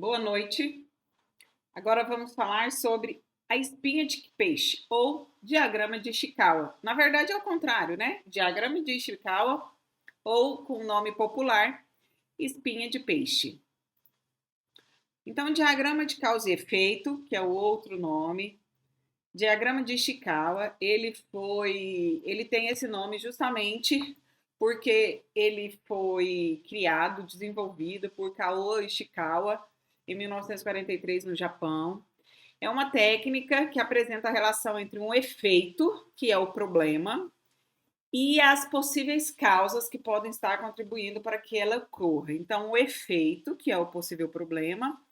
Boa noite. Agora vamos falar sobre a espinha de peixe ou diagrama de Ishikawa. Na verdade é o contrário, né? Diagrama de Ishikawa ou com o nome popular, espinha de peixe. Então, diagrama de causa e efeito, que é o outro nome, diagrama de Ishikawa, ele tem esse nome justamente porque ele foi criado, desenvolvido por Kao Ishikawa em 1943 no Japão. É uma técnica que apresenta a relação entre um efeito, que é o problema, e as possíveis causas que podem estar contribuindo para que ela ocorra. Então, o efeito, que é o possível problema,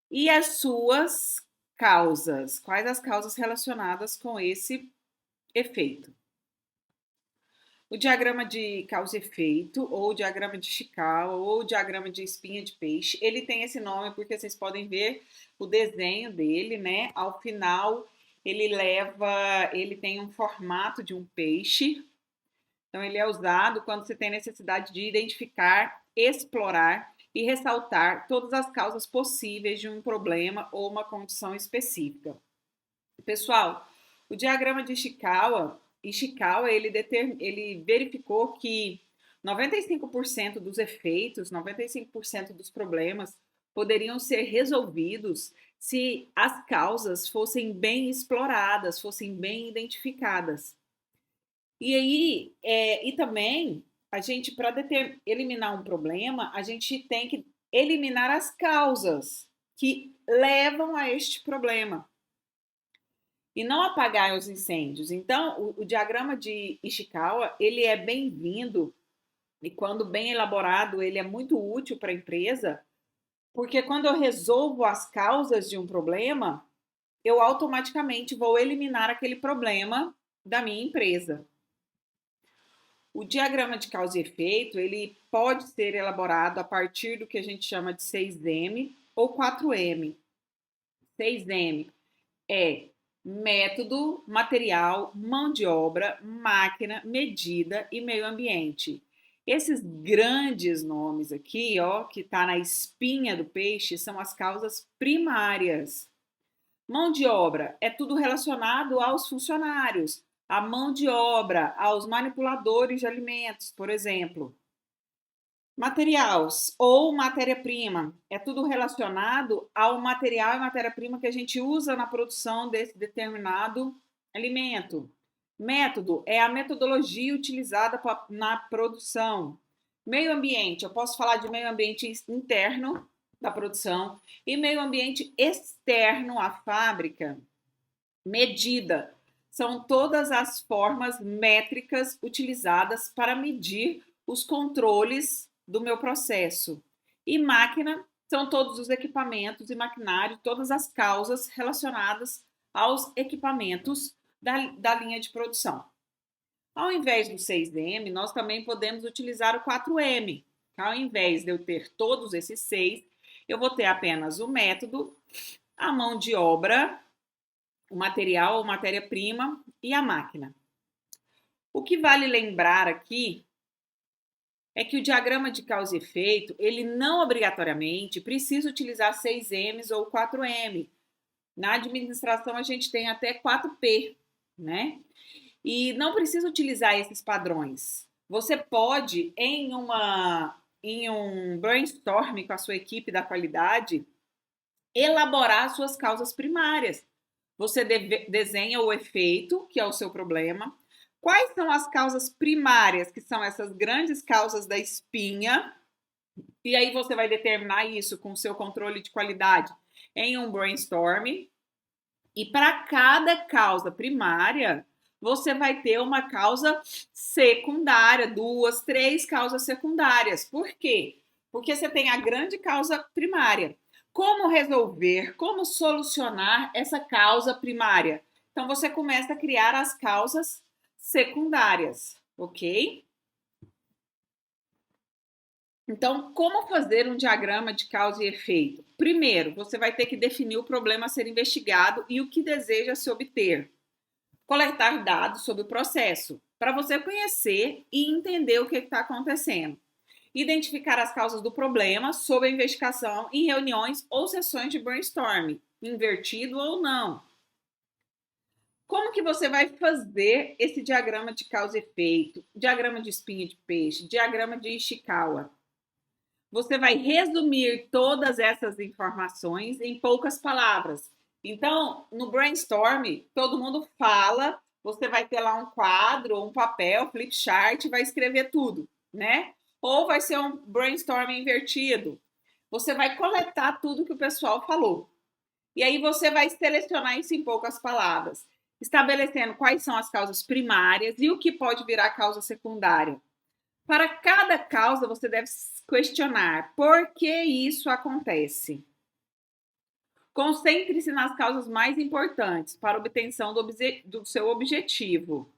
e as suas causas. Quais as causas relacionadas com esse efeito? O diagrama de causa e efeito, ou diagrama de Ishikawa, ou diagrama de espinha de peixe, ele tem esse nome porque vocês podem ver o desenho dele, né? Ao final, ele tem um formato de um peixe. Então, ele é usado quando você tem necessidade de identificar, explorar e ressaltar todas as causas possíveis de um problema ou uma condição específica. Pessoal, o diagrama de Ishikawa ele verificou que 95% dos efeitos, 95% dos problemas poderiam ser resolvidos se as causas fossem bem exploradas, fossem bem identificadas. E aí, e também, a gente, para eliminar um problema, a gente tem que eliminar as causas que levam a este problema e não apagar os incêndios. Então, o diagrama de Ishikawa, ele é bem-vindo e quando bem elaborado, ele é muito útil para a empresa, porque quando eu resolvo as causas de um problema, eu automaticamente vou eliminar aquele problema da minha empresa. O diagrama de causa e efeito, ele pode ser elaborado a partir do que a gente chama de 6M ou 4M. 6M é método, material, mão de obra, máquina, medida e meio ambiente. Esses grandes nomes aqui, ó, que está na espinha do peixe, são as causas primárias. Mão de obra é tudo relacionado aos funcionários, a mão de obra, aos manipuladores de alimentos, por exemplo. Materiais ou matéria-prima é tudo relacionado ao material e matéria-prima que a gente usa na produção desse determinado alimento. Método é a metodologia utilizada na produção. Meio ambiente, eu posso falar de meio ambiente interno da produção e meio ambiente externo à fábrica. Medida são todas as formas métricas utilizadas para medir os controles do meu processo. E máquina são todos os equipamentos e maquinário, todas as causas relacionadas aos equipamentos da linha de produção. Ao invés do 6M, nós também podemos utilizar o 4M. Ao invés de eu ter todos esses 6, eu vou ter apenas o método, a mão de obra, o material ou matéria-prima e a máquina. O que vale lembrar aqui é que o diagrama de causa e efeito, ele não obrigatoriamente precisa utilizar 6Ms ou 4M. Na administração, a gente tem até 4P, né? E não precisa utilizar esses padrões. Você pode, em um brainstorm com a sua equipe da qualidade, elaborar suas causas primárias. Você desenha o efeito, que é o seu problema. Quais são as causas primárias, que são essas grandes causas da espinha? E aí você vai determinar isso com o seu controle de qualidade em um brainstorm. E para cada causa primária, você vai ter uma causa secundária, 2, 3 causas secundárias. Por quê? Porque você tem a grande causa primária. Como resolver, como solucionar essa causa primária? Então, você começa a criar as causas secundárias, ok? Então, como fazer um diagrama de causa e efeito? Primeiro, você vai ter que definir o problema a ser investigado e o que deseja se obter. Coletar dados sobre o processo, para você conhecer e entender o que está acontecendo. Identificar as causas do problema sob a investigação em reuniões ou sessões de brainstorming, invertido ou não. Como que você vai fazer esse diagrama de causa e efeito, diagrama de espinha de peixe, diagrama de Ishikawa? Você vai resumir todas essas informações em poucas palavras. Então, no brainstorm, todo mundo fala, você vai ter lá um quadro, um papel, flip chart, vai escrever tudo, né? Ou vai ser um brainstorm invertido. Você vai coletar tudo que o pessoal falou. E aí você vai selecionar isso em poucas palavras, estabelecendo quais são as causas primárias e o que pode virar causa secundária. Para cada causa, você deve questionar por que isso acontece. Concentre-se nas causas mais importantes para a obtenção do seu objetivo.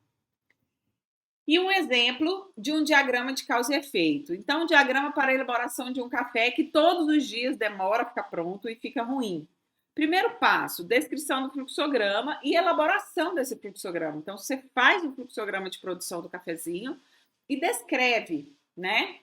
E um exemplo de um diagrama de causa e efeito. Então, um diagrama para a elaboração de um café que todos os dias demora a ficar pronto e fica ruim. Primeiro passo, descrição do fluxograma e elaboração desse fluxograma. Então, você faz um fluxograma de produção do cafezinho e descreve, né?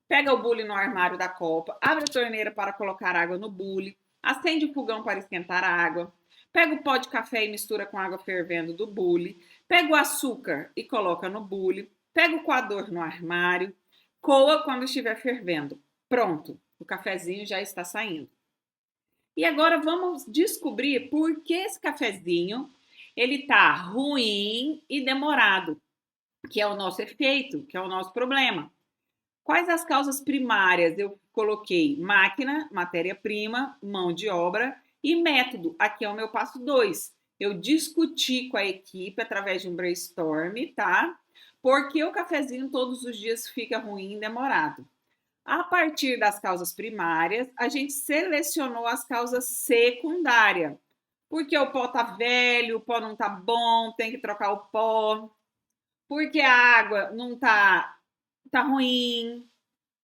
Pega o bule no armário da copa, abre a torneira para colocar água no bule, acende o fogão para esquentar a água, pega o pó de café e mistura com água fervendo do bule, pega o açúcar e coloca no bule, pega o coador no armário, coa quando estiver fervendo. Pronto, o cafezinho já está saindo. E agora vamos descobrir por que esse cafezinho ele tá ruim e demorado, que é o nosso efeito, que é o nosso problema. Quais as causas primárias? Eu coloquei máquina, matéria-prima, mão de obra e método. Aqui é o meu passo 2. Eu discuti com a equipe através de um brainstorm, tá? Porque o cafezinho todos os dias fica ruim e demorado. A partir das causas primárias, a gente selecionou as causas secundárias. Porque o pó tá velho, o pó não tá bom, tem que trocar o pó. Porque a água não tá ruim.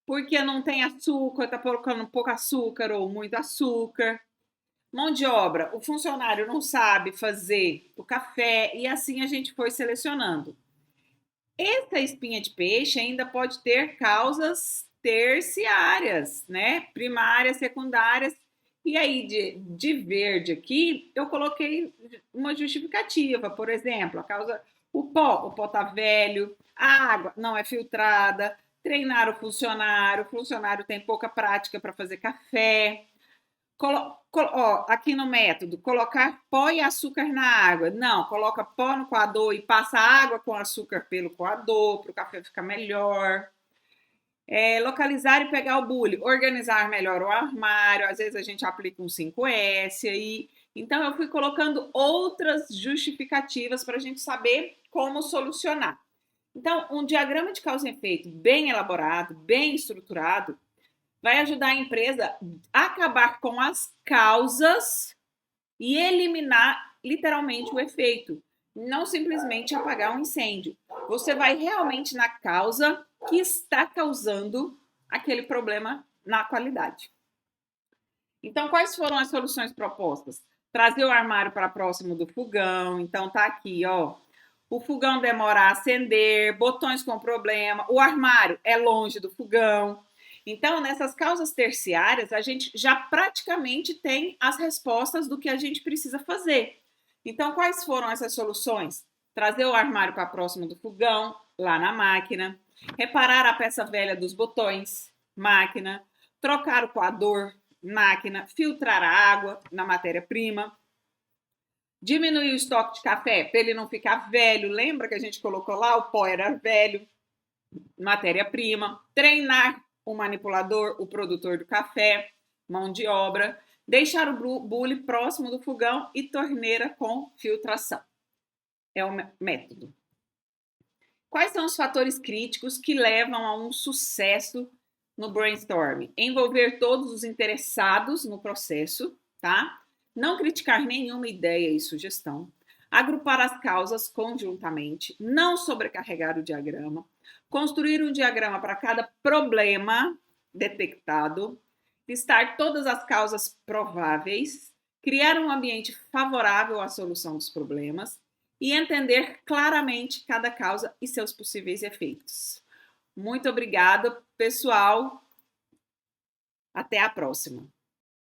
Porque não tem açúcar, tá colocando pouco açúcar ou muito açúcar. Mão de obra, o funcionário não sabe fazer o café e assim a gente foi selecionando. Essa espinha de peixe ainda pode ter causas terciárias, né? Primárias, secundárias. E aí, de verde aqui, eu coloquei uma justificativa. Por exemplo, a causa, o pó tá velho, a água não é filtrada, treinar o funcionário tem pouca prática para fazer café. Aqui no método, colocar pó e açúcar na água. Não, coloca pó no coador e passa água com açúcar pelo coador para o café ficar melhor. Localizar e pegar o bule, organizar melhor o armário, às vezes a gente aplica um 5S aí. Então eu fui colocando outras justificativas para a gente saber como solucionar. Então, um diagrama de causa e efeito bem elaborado, bem estruturado, vai ajudar a empresa a acabar com as causas e eliminar literalmente o efeito. Não simplesmente apagar um incêndio. Você vai realmente na causa que está causando aquele problema na qualidade. Então, quais foram as soluções propostas? Trazer o armário para próximo do fogão. Então, tá aqui, ó. O fogão demora a acender, botões com problema, o armário é longe do fogão. Então, nessas causas terciárias, a gente já praticamente tem as respostas do que a gente precisa fazer. Então, quais foram essas soluções? Trazer o armário para próximo do fogão, lá na máquina. Reparar a peça velha dos botões, máquina. Trocar o coador, máquina. Filtrar a água na matéria-prima. Diminuir o estoque de café para ele não ficar velho. Lembra que a gente colocou lá? O pó era velho. Matéria-prima. Treinar o manipulador, o produtor do café, mão de obra. Deixar o bule próximo do fogão e torneira com filtração. É o método. Quais são os fatores críticos que levam a um sucesso no brainstorming? Envolver todos os interessados no processo, tá? Não criticar nenhuma ideia e sugestão. Agrupar as causas conjuntamente. Não sobrecarregar o diagrama. Construir um diagrama para cada problema detectado. Listar todas as causas prováveis. Criar um ambiente favorável à solução dos problemas. E entender claramente cada causa e seus possíveis efeitos. Muito obrigada, pessoal. Até a próxima.